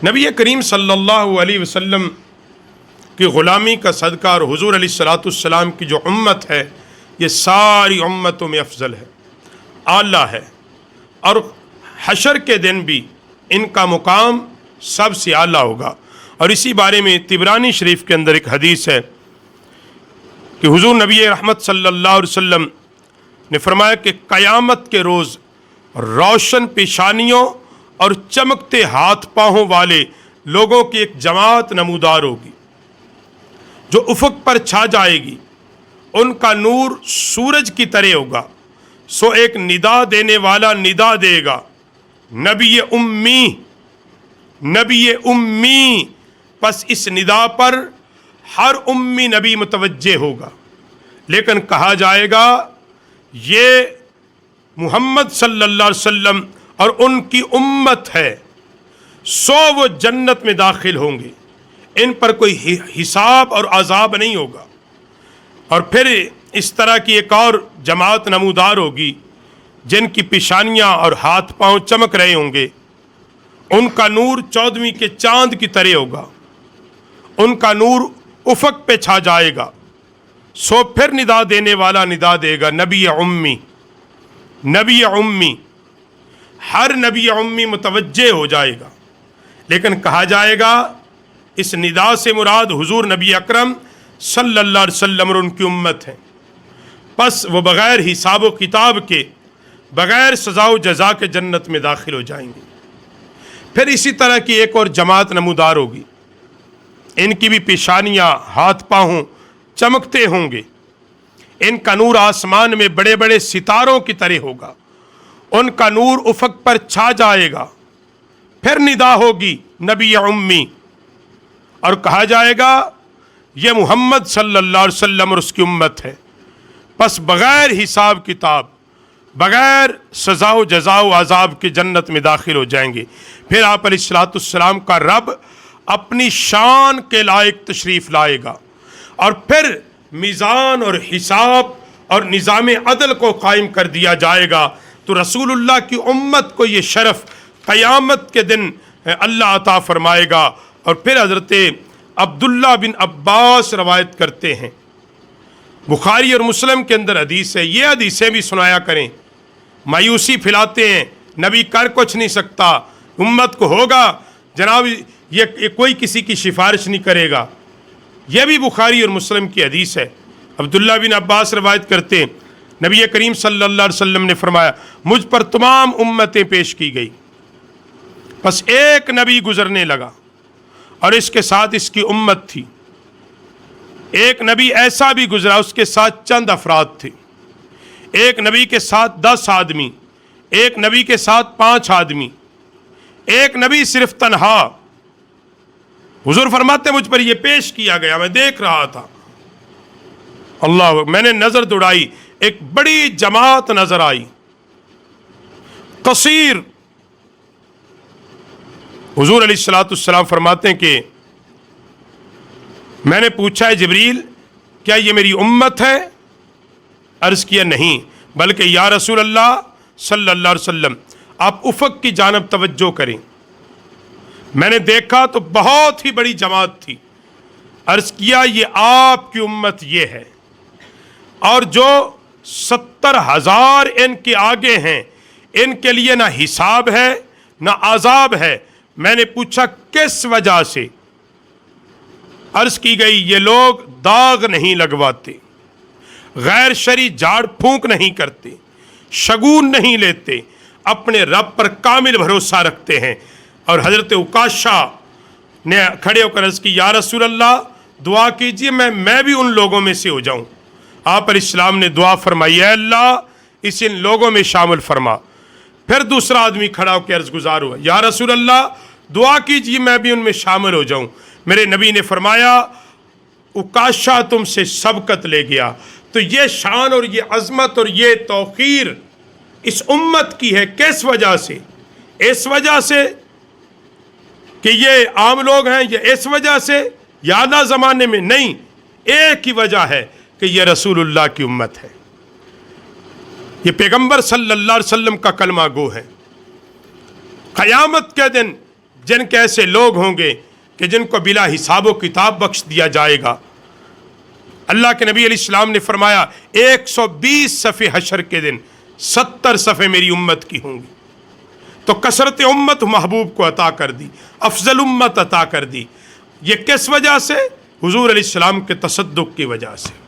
نبی کریم صلی اللہ علیہ وسلم کی غلامی کا صدقہ اور حضور علیہ الصلاۃ والسلام کی جو امت ہے یہ ساری امتوں میں افضل ہے، اعلیٰ ہے، اور حشر کے دن بھی ان کا مقام سب سے اعلیٰ ہوگا۔ اور اسی بارے میں طبرانی شریف کے اندر ایک حدیث ہے کہ حضور نبی رحمت صلی اللہ علیہ وسلم نے فرمایا کہ قیامت کے روز روشن پیشانیوں اور چمکتے ہاتھ پاؤں والے لوگوں کی ایک جماعت نمودار ہوگی جو افق پر چھا جائے گی، ان کا نور سورج کی طرح ہوگا، سو ایک ندا دینے والا ندا دے گا، نبی امی، نبی امی، پس اس ندا پر ہر امی نبی متوجہ ہوگا، لیکن کہا جائے گا یہ محمد صلی اللہ علیہ وسلم اور ان کی امت ہے، سو وہ جنت میں داخل ہوں گے، ان پر کوئی حساب اور عذاب نہیں ہوگا۔ اور پھر اس طرح کی ایک اور جماعت نمودار ہوگی جن کی پیشانیاں اور ہاتھ پاؤں چمک رہے ہوں گے، ان کا نور 14ویں کے چاند کی طرح ہوگا، ان کا نور افق پہ چھا جائے گا، سو پھر ندا دینے والا ندا دے گا، نبی امی، نبی امی، ہر نبی امی متوجہ ہو جائے گا، لیکن کہا جائے گا اس ندا سے مراد حضور نبی اکرم صلی اللہ علیہ وسلم اور ان کی امت ہے، پس وہ بغیر حساب و کتاب کے، بغیر سزا و جزا کے جنت میں داخل ہو جائیں گے۔ پھر اسی طرح کی ایک اور جماعت نمودار ہوگی، ان کی بھی پیشانیاں، ہاتھ پاؤں چمکتے ہوں گے، ان کا نور آسمان میں بڑے بڑے ستاروں کی طرح ہوگا، ان کا نور افق پر چھا جائے گا، پھر ندا ہوگی نبی امی، اور کہا جائے گا یہ محمد صلی اللہ علیہ وسلم اور اس کی امت ہے، پس بغیر حساب کتاب، بغیر سزا و جزا و عذاب کے جنت میں داخل ہو جائیں گے۔ پھر آپ علیہ الصلوۃ والسلام کا رب اپنی شان کے لائق تشریف لائے گا، اور پھر میزان اور حساب اور نظام عدل کو قائم کر دیا جائے گا، تو رسول اللہ کی امت کو یہ شرف قیامت کے دن اللہ عطا فرمائے گا۔ اور پھر حضرت عبداللہ بن عباس روایت کرتے ہیں، بخاری اور مسلم کے اندر حدیث ہے، یہ حدیثیں بھی سنایا کریں، مایوسی پھیلاتے ہیں نبی کر کچھ نہیں سکتا، امت کو ہوگا جناب یہ کوئی کسی کی سفارش نہیں کرے گا، یہ بھی بخاری اور مسلم کی حدیث ہے۔ عبداللہ بن عباس روایت کرتے ہیں نبی کریم صلی اللہ علیہ وسلم نے فرمایا مجھ پر تمام امتیں پیش کی گئی، بس ایک نبی گزرنے لگا اور اس کے ساتھ اس کی امت تھی، ایک نبی ایسا بھی گزرا اس کے ساتھ چند افراد تھے، ایک نبی کے ساتھ 10 آدمی، ایک نبی کے ساتھ 5 آدمی، ایک نبی صرف تنہا۔ حضور فرماتے مجھ پر یہ پیش کیا گیا، میں دیکھ رہا تھا، اللہ میں نے نظر دوڑائی، ایک بڑی جماعت نظر آئی، قصیر۔ حضور علیہ الصلوۃ والسلام فرماتے ہیں کہ میں نے پوچھا ہے جبریل کیا یہ میری امت ہے؟ عرض کیا نہیں، بلکہ یا رسول اللہ صلی اللہ علیہ وسلم آپ افق کی جانب توجہ کریں، میں نے دیکھا تو بہت ہی بڑی جماعت تھی، عرض کیا یہ آپ کی امت یہ ہے، اور جو 70,000 ان کے آگے ہیں ان کے لیے نہ حساب ہے نہ عذاب ہے۔ میں نے پوچھا کس وجہ سے؟ عرض کی گئی یہ لوگ داغ نہیں لگواتے، غیر شرعی جھاڑ پھونک نہیں کرتے، شگون نہیں لیتے، اپنے رب پر کامل بھروسہ رکھتے ہیں۔ اور حضرت عکاشہ نے کھڑے ہو کر عرض کی یا رسول اللہ دعا کیجئے میں بھی ان لوگوں میں سے ہو جاؤں۔ آپ علیہ السلام نے دعا فرمائی اے اللہ اس ان لوگوں میں شامل فرما۔ پھر دوسرا آدمی کھڑا ہو کے عرض گزار ہوا یا رسول اللہ دعا کیجئے میں بھی ان میں شامل ہو جاؤں۔ میرے نبی نے فرمایا عکاشہ تم سے سبقت لے گیا۔ تو یہ شان اور یہ عظمت اور یہ توقیر اس امت کی ہے، کس وجہ سے؟ اس وجہ سے کہ یہ عام لوگ ہیں، یا اس وجہ سے یادہ زمانے میں نہیں، ایک ہی وجہ ہے کہ یہ رسول اللہ کی امت ہے، یہ پیغمبر صلی اللہ علیہ وسلم کا کلمہ گو ہے۔ قیامت کے دن جن کے ایسے لوگ ہوں گے کہ جن کو بلا حساب و کتاب بخش دیا جائے گا۔ اللہ کے نبی علیہ السلام نے فرمایا 120 صفحے حشر کے دن 70 صفحے میری امت کی ہوں گی۔ تو کثرت امت محبوب کو عطا کر دی، افضل امت عطا کر دی۔ یہ کس وجہ سے؟ حضور علیہ السلام کے تصدق کی وجہ سے۔